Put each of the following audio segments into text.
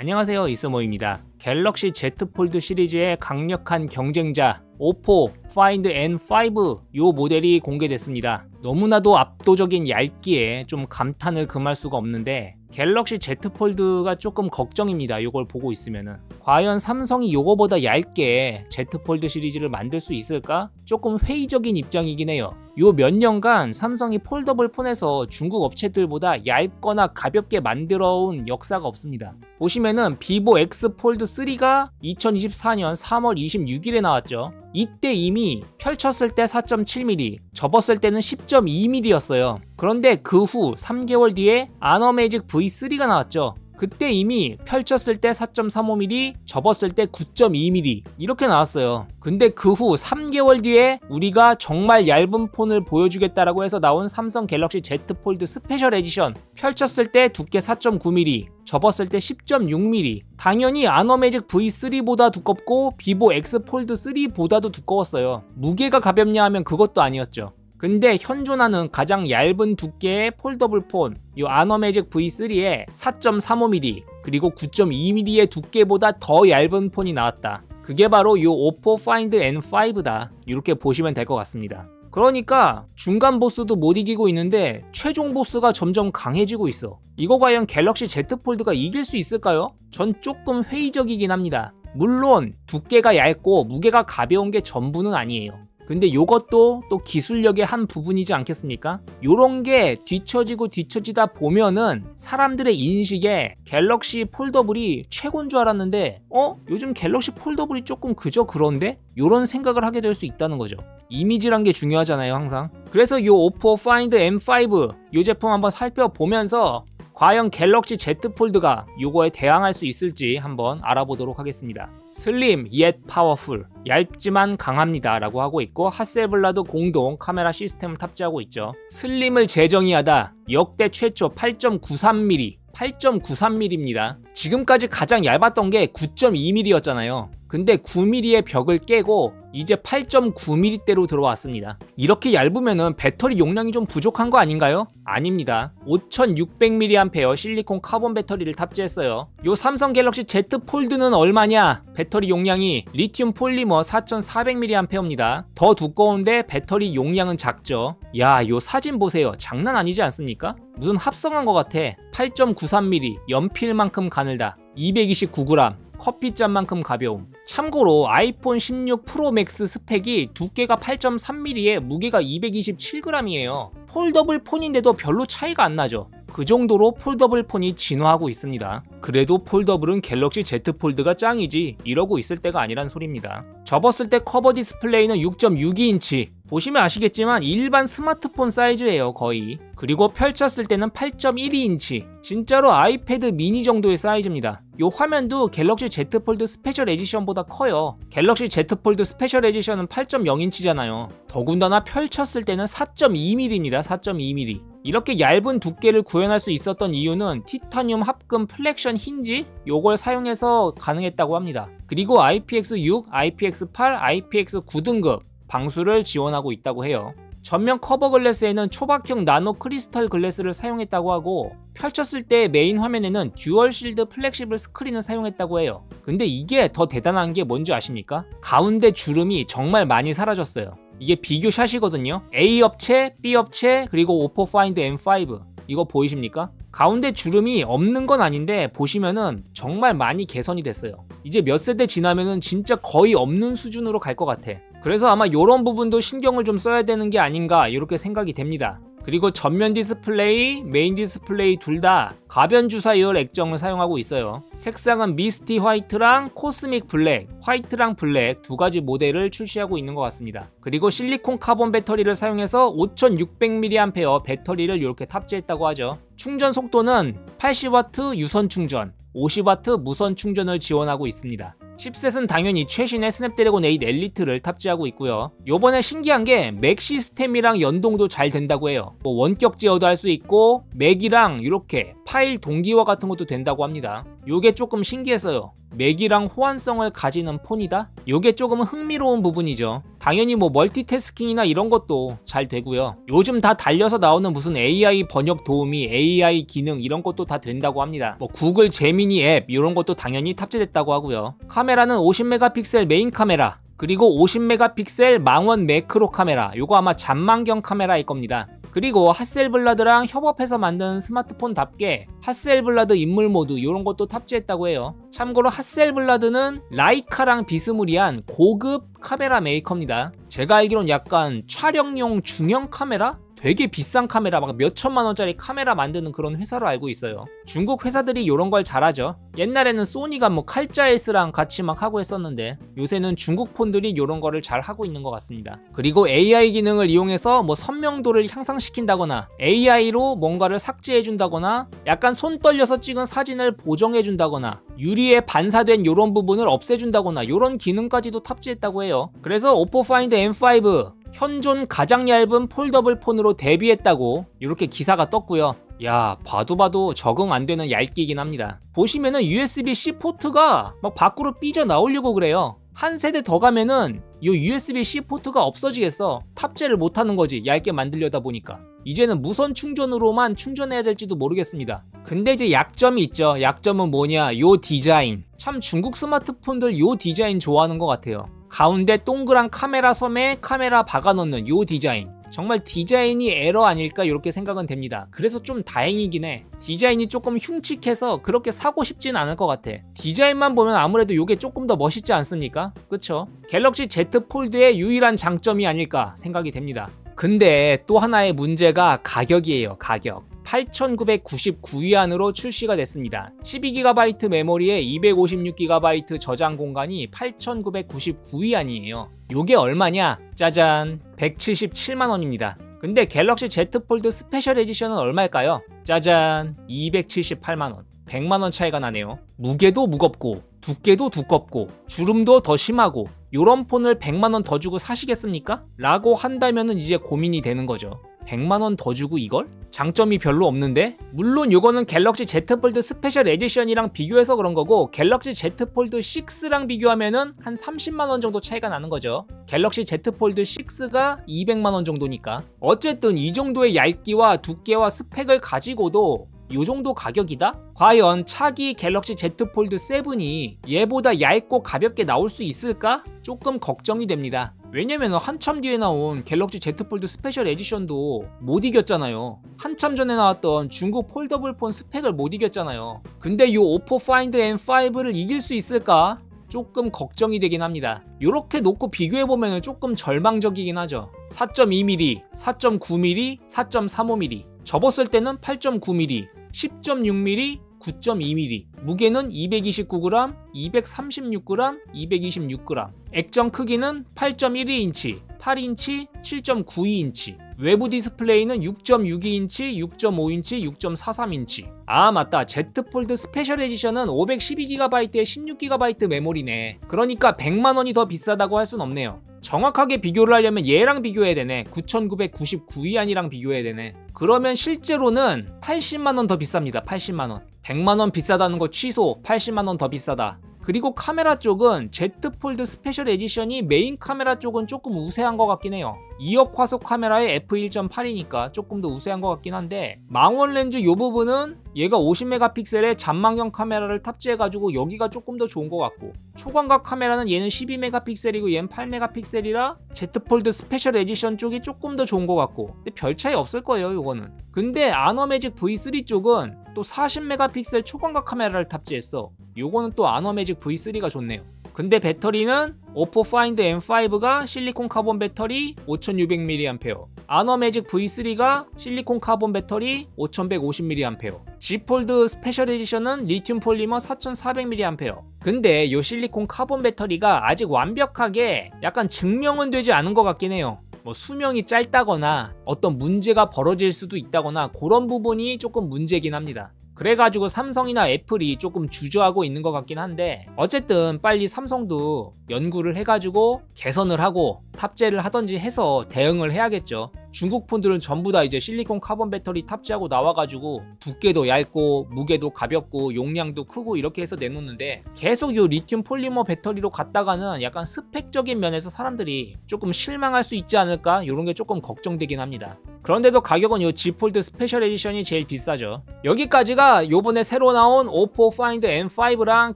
안녕하세요, 이스모입니다. 갤럭시 Z 폴드 시리즈의 강력한 경쟁자 오포 파인드 N5 요 모델이 공개됐습니다. 너무나도 압도적인 얇기에 좀 감탄을 금할 수가 없는데 갤럭시 Z 폴드가 조금 걱정입니다. 요걸 보고 있으면은 과연 삼성이 요거보다 얇게 Z 폴드 시리즈를 만들 수 있을까? 조금 회의적인 입장이긴 해요. 요 몇 년간 삼성이 폴더블 폰에서 중국 업체들보다 얇거나 가볍게 만들어온 역사가 없습니다. 보시면은 비보 X 폴드 3가 2024년 3월 26일에 나왔죠. 이때 이미 펼쳤을 때 4.7mm, 접었을 때는 10.2mm였어요. 그런데 그 후 3개월 뒤에 아너매직 V3가 나왔죠. 그때 이미 펼쳤을 때 4.35mm, 접었을 때 9.2mm 이렇게 나왔어요. 근데 그 후 3개월 뒤에 우리가 정말 얇은 폰을 보여주겠다라고 해서 나온 삼성 갤럭시 Z 폴드 스페셜 에디션, 펼쳤을 때 두께 4.9mm, 접었을 때 10.6mm. 당연히 아너매직 V3보다 두껍고 비보 X 폴드 3보다도 두꺼웠어요. 무게가 가볍냐 하면 그것도 아니었죠. 근데 현존하는 가장 얇은 두께의 폴더블 폰, 이 아너매직 V3에 4.35mm 그리고 9.2mm의 두께보다 더 얇은 폰이 나왔다. 그게 바로 이 오포 파인드 N5다. 이렇게 보시면 될 것 같습니다. 그러니까 중간 보스도 못 이기고 있는데 최종 보스가 점점 강해지고 있어. 이거 과연 갤럭시 Z 폴드가 이길 수 있을까요? 전 조금 회의적이긴 합니다. 물론 두께가 얇고 무게가 가벼운 게 전부는 아니에요. 근데 요것도 또 기술력의 한 부분이지 않겠습니까? 요런 게 뒤처지고 뒤처지다 보면은 사람들의 인식에 갤럭시 폴더블이 최고인 줄 알았는데 요즘 갤럭시 폴더블이 조금 그저 그런데? 요런 생각을 하게 될 수 있다는 거죠. 이미지란 게 중요하잖아요, 항상. 그래서 요 오포 파인드 M5 요 제품 한번 살펴보면서 과연 갤럭시 Z 폴드가 요거에 대항할 수 있을지 한번 알아보도록 하겠습니다. 슬림 yet 파워풀, 얇지만 강합니다 라고 하고 있고, 하셀블라드 공동 카메라 시스템을 탑재하고 있죠. 슬림을 재정의하다 역대 최초 8.93mm 8.93mm입니다. 지금까지 가장 얇았던 게 9.2mm였잖아요. 근데 9mm의 벽을 깨고 이제 8.9mm대로 들어왔습니다. 이렇게 얇으면은 배터리 용량이 좀 부족한 거 아닌가요? 아닙니다. 5600mAh 실리콘 카본 배터리를 탑재했어요. 요 삼성 갤럭시 Z 폴드는 얼마냐? 배터리 용량이 리튬 폴리머 4400mAh입니다. 더 두꺼운데 배터리 용량은 작죠. 야, 요 사진 보세요. 장난 아니지 않습니까? 무슨 합성한 것 같아. 8.93mm, 연필만큼 가늘다. 229g, 커피잔만큼 가벼움. 참고로 아이폰 16 프로 맥스 스펙이 두께가 8.3mm에 무게가 227g이에요. 폴더블 폰인데도 별로 차이가 안 나죠. 그 정도로 폴더블 폰이 진화하고 있습니다. 그래도 폴더블은 갤럭시 Z 폴드가 짱이지 이러고 있을 때가 아니란 소리입니다. 접었을 때 커버 디스플레이는 6.62인치, 보시면 아시겠지만 일반 스마트폰 사이즈예요, 거의. 그리고 펼쳤을 때는 8.12인치, 진짜로 아이패드 미니 정도의 사이즈입니다. 요 화면도 갤럭시 Z 폴드 스페셜 에디션보다 커요. 갤럭시 Z 폴드 스페셜 에디션은 8.0인치잖아요. 더군다나 펼쳤을 때는 4.2mm입니다. 4.2mm. 이렇게 얇은 두께를 구현할 수 있었던 이유는 티타늄 합금 플렉션 힌지? 요걸 사용해서 가능했다고 합니다. 그리고 IPX6, IPX8, IPX9 등급 방수를 지원하고 있다고 해요. 전면 커버 글래스에는 초박형 나노 크리스털 글래스를 사용했다고 하고, 펼쳤을 때 메인 화면에는 듀얼 실드 플렉시블 스크린을 사용했다고 해요. 근데 이게 더 대단한 게 뭔지 아십니까? 가운데 주름이 정말 많이 사라졌어요. 이게 비교 샷이거든요. A 업체, B 업체, 그리고 오포 파인드 M5 이거 보이십니까? 가운데 주름이 없는 건 아닌데 보시면은 정말 많이 개선이 됐어요. 이제 몇 세대 지나면은 진짜 거의 없는 수준으로 갈 것 같아. 그래서 아마 이런 부분도 신경을 좀 써야 되는 게 아닌가 이렇게 생각이 됩니다. 그리고 전면 디스플레이, 메인 디스플레이 둘 다 가변 주사율 액정을 사용하고 있어요. 색상은 미스티 화이트랑 코스믹 블랙, 화이트랑 블랙 두 가지 모델을 출시하고 있는 것 같습니다. 그리고 실리콘 카본 배터리를 사용해서 5600mAh 배터리를 이렇게 탑재했다고 하죠. 충전 속도는 80W 유선 충전, 50W 무선 충전을 지원하고 있습니다. 칩셋은 당연히 최신의 스냅드래곤 8 엘리트를 탑재하고 있고요. 요번에 신기한 게 맥 시스템이랑 연동도 잘 된다고 해요. 원격 제어도 할 수 있고 맥이랑 이렇게 파일 동기화 같은 것도 된다고 합니다. 요게 조금 신기했어요. 맥이랑 호환성을 가지는 폰이다? 요게 조금 흥미로운 부분이죠. 당연히 뭐 멀티태스킹이나 이런 것도 잘 되고요. 요즘 다 달려서 나오는 무슨 AI 번역 도우미, AI 기능 이런 것도 다 된다고 합니다. 뭐 구글 제미니 앱 이런 것도 당연히 탑재됐다고 하고요. 카메라는 50메가픽셀 메인 카메라, 그리고 50메가픽셀 망원 매크로 카메라, 요거 아마 잔망경 카메라일 겁니다. 그리고 핫셀블라드랑 협업해서 만든 스마트폰답게 핫셀블라드 인물 모드 이런 것도 탑재했다고 해요. 참고로 핫셀블라드는 라이카랑 비스무리한 고급 카메라 메이커입니다. 제가 알기론 약간 촬영용 중형 카메라? 되게 비싼 카메라, 막 몇천만 원짜리 카메라 만드는 그런 회사로 알고 있어요. 중국 회사들이 이런 걸 잘하죠. 옛날에는 소니가 뭐 칼자에스랑 같이 막 하고 했었는데 요새는 중국 폰들이 이런 거를 잘 하고 있는 것 같습니다. 그리고 AI 기능을 이용해서 뭐 선명도를 향상시킨다거나 AI로 뭔가를 삭제해준다거나 약간 손 떨려서 찍은 사진을 보정해준다거나 유리에 반사된 이런 부분을 없애준다거나 이런 기능까지도 탑재했다고 해요. 그래서 오포 파인드 M5 현존 가장 얇은 폴더블 폰으로 데뷔했다고 이렇게 기사가 떴고요. 야, 봐도 적응 안 되는 얇기긴 합니다. 보시면은 USB-C 포트가 막 밖으로 삐져 나오려고 그래요. 한 세대 더 가면은 이 USB-C 포트가 없어지겠어. 탑재를 못하는 거지, 얇게 만들려다 보니까. 이제는 무선 충전으로만 충전해야 될지도 모르겠습니다. 근데 이제 약점이 있죠. 약점은 뭐냐, 요 디자인. 참 중국 스마트폰들 요 디자인 좋아하는 것 같아요. 가운데 동그란 카메라 섬에 카메라 박아놓는 요 디자인. 정말 디자인이 에러 아닐까 이렇게 생각은 됩니다. 그래서 좀 다행이긴 해. 디자인이 조금 흉측해서 그렇게 사고 싶진 않을 것 같아. 디자인만 보면 아무래도 요게 조금 더 멋있지 않습니까? 그쵸? 갤럭시 Z 폴드의 유일한 장점이 아닐까 생각이 됩니다. 근데 또 하나의 문제가 가격이에요. 가격. 8,999위안으로 출시가 됐습니다. 12GB 메모리에 256GB 저장 공간이 8,999위안이에요. 요게 얼마냐? 짜잔, 177만원입니다. 근데 갤럭시 Z 폴드 스페셜 에디션은 얼마일까요? 짜잔, 278만원. 100만원 차이가 나네요. 무게도 무겁고 두께도 두껍고 주름도 더 심하고 요런 폰을 100만원 더 주고 사시겠습니까? 라고 한다면은 이제 고민이 되는 거죠. 100만원 더 주고 이걸? 장점이 별로 없는데? 물론 요거는 갤럭시 Z 폴드 스페셜 에디션이랑 비교해서 그런 거고 갤럭시 Z 폴드 6랑 비교하면은 한 30만원 정도 차이가 나는 거죠. 갤럭시 Z 폴드 6가 200만원 정도니까. 어쨌든 이 정도의 얇기와 두께와 스펙을 가지고도 요 정도 가격이다? 과연 차기 갤럭시 Z 폴드 7이 얘보다 얇고 가볍게 나올 수 있을까? 조금 걱정이 됩니다. 왜냐면 한참 뒤에 나온 갤럭시 Z 폴드 스페셜 에디션도 못 이겼잖아요. 한참 전에 나왔던 중국 폴더블 폰 스펙을 못 이겼잖아요. 근데 요 오포 파인드 M5를 이길 수 있을까? 조금 걱정이 되긴 합니다. 요렇게 놓고 비교해보면 조금 절망적이긴 하죠. 4.2mm, 4.9mm, 4.35mm. 접었을 때는 8.9mm, 10.6mm, 9.2mm. 무게는 229g, 236g, 226g. 액정 크기는 8.12인치, 8인치, 7.92인치. 외부 디스플레이는 6.62인치, 6.5인치, 6.43인치. 아 맞다, Z 폴드 스페셜 에디션은 512GB에 16GB 메모리네. 그러니까 100만원이 더 비싸다고 할 순 없네요. 정확하게 비교를 하려면 얘랑 비교해야 되네. 9,999위안이랑 비교해야 되네. 그러면 실제로는 80만원 더 비쌉니다. 80만원. 100만원 비싸다는 거 취소. 80만원 더 비싸다. 그리고 카메라 쪽은 Z 폴드 스페셜 에디션이 메인 카메라 쪽은 조금 우세한 것 같긴 해요. 2억 화소 카메라에 f1.8이니까 조금 더 우세한 것 같긴 한데 망원 렌즈 이 부분은 얘가 50메가픽셀의 잔망경 카메라를 탑재해가지고 여기가 조금 더 좋은 것 같고 초광각 카메라는 얘는 12메가픽셀이고 얘는 8메가픽셀이라 Z 폴드 스페셜 에디션 쪽이 조금 더 좋은 것 같고 근데 별 차이 없을 거예요 요거는. 근데 아너매직 V3 쪽은 또 40메가픽셀 초광각 카메라를 탑재했어. 요거는 또 아너매직 V3가 좋네요. 근데 배터리는 오포 파인드 M5가 실리콘 카본 배터리 5600mAh, 아너매직 V3가 실리콘 카본 배터리 5150mAh, Z 폴드 스페셜 에디션은 리튬 폴리머 4400mAh. 근데 요 실리콘 카본 배터리가 아직 완벽하게 약간 증명은 되지 않은 것 같긴 해요. 뭐 수명이 짧다거나 어떤 문제가 벌어질 수도 있다거나 그런 부분이 조금 문제긴 합니다. 그래가지고 삼성이나 애플이 조금 주저하고 있는 것 같긴 한데 어쨌든 빨리 삼성도 연구를 해가지고 개선을 하고 탑재를 하던지 해서 대응을 해야겠죠. 중국 폰들은 전부 다 이제 실리콘 카본 배터리 탑재하고 나와가지고 두께도 얇고 무게도 가볍고 용량도 크고 이렇게 해서 내놓는데 계속 요 리튬 폴리머 배터리로 갔다가는 약간 스펙적인 면에서 사람들이 조금 실망할 수 있지 않을까 이런 게 조금 걱정되긴 합니다. 그런데도 가격은 요 Z 폴드 스페셜 에디션이 제일 비싸죠. 여기까지가 요번에 새로 나온 오포 파인드 N5랑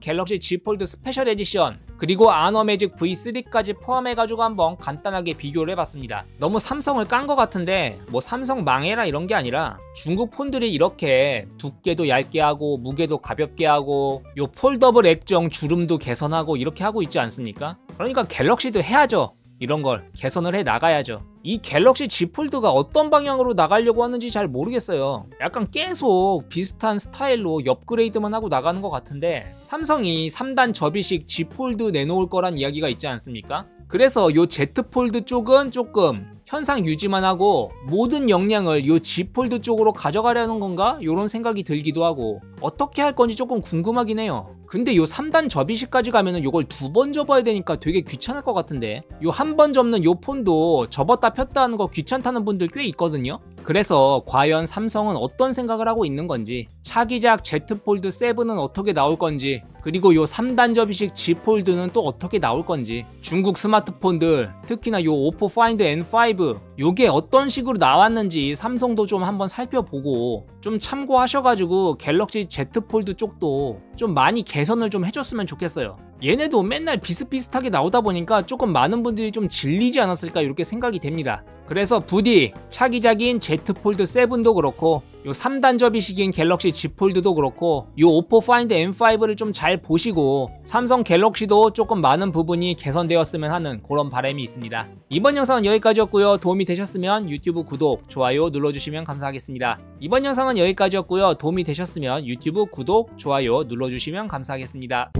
갤럭시 Z 폴드 스페셜 에디션 그리고 아너 매직 V3까지 포함해가지고 한번 간단하게 비교를 해봤습니다. 너무 삼성을 깐 것 같은데 뭐 삼성 망해라 이런 게 아니라 중국 폰들이 이렇게 두께도 얇게 하고 무게도 가볍게 하고 요 폴더블 액정 주름도 개선하고 이렇게 하고 있지 않습니까? 그러니까 갤럭시도 해야죠. 이런 걸 개선을 해 나가야죠. 이 갤럭시 Z 폴드가 어떤 방향으로 나가려고 하는지 잘 모르겠어요. 약간 계속 비슷한 스타일로 업그레이드만 하고 나가는 것 같은데 삼성이 3단 접이식 Z 폴드 내놓을 거란 이야기가 있지 않습니까? 그래서 요 Z 폴드 쪽은 조금 현상 유지만 하고 모든 역량을 요 Z 폴드 쪽으로 가져가려는 건가? 요런 생각이 들기도 하고 어떻게 할 건지 조금 궁금하긴 해요. 근데 요 3단 접이식까지 가면은 요걸 2번 접어야 되니까 되게 귀찮을 것 같은데 요 한 번 접는 요 폰도 접었다 폈다 하는 거 귀찮다는 분들 꽤 있거든요. 그래서 과연 삼성은 어떤 생각을 하고 있는 건지 차기작 Z 폴드 7은 어떻게 나올 건지 그리고 요 3단 접이식 Z 폴드는 또 어떻게 나올 건지 중국 스마트폰들 특히나 요 오포 파인드 N5 요게 어떤 식으로 나왔는지 삼성도 좀 한번 살펴보고 좀 참고하셔가지고 갤럭시 Z 폴드 쪽도 좀 많이 개선을 좀 해줬으면 좋겠어요. 얘네도 맨날 비슷비슷하게 나오다 보니까 조금 많은 분들이 좀 질리지 않았을까 이렇게 생각이 됩니다. 그래서 부디 차기작인 Z 폴드 7도 그렇고 요 3단 접이식인 갤럭시 Z 폴드도 그렇고 요 오포 파인드 N5를 좀 잘 보시고 삼성 갤럭시도 조금 많은 부분이 개선되었으면 하는 그런 바람이 있습니다. 이번 영상은 여기까지였고요. 도움이 되셨으면 유튜브 구독, 좋아요 눌러주시면 감사하겠습니다. 이번 영상은 여기까지였고요. 도움이 되셨으면 유튜브 구독, 좋아요 눌러주시면 감사하겠습니다.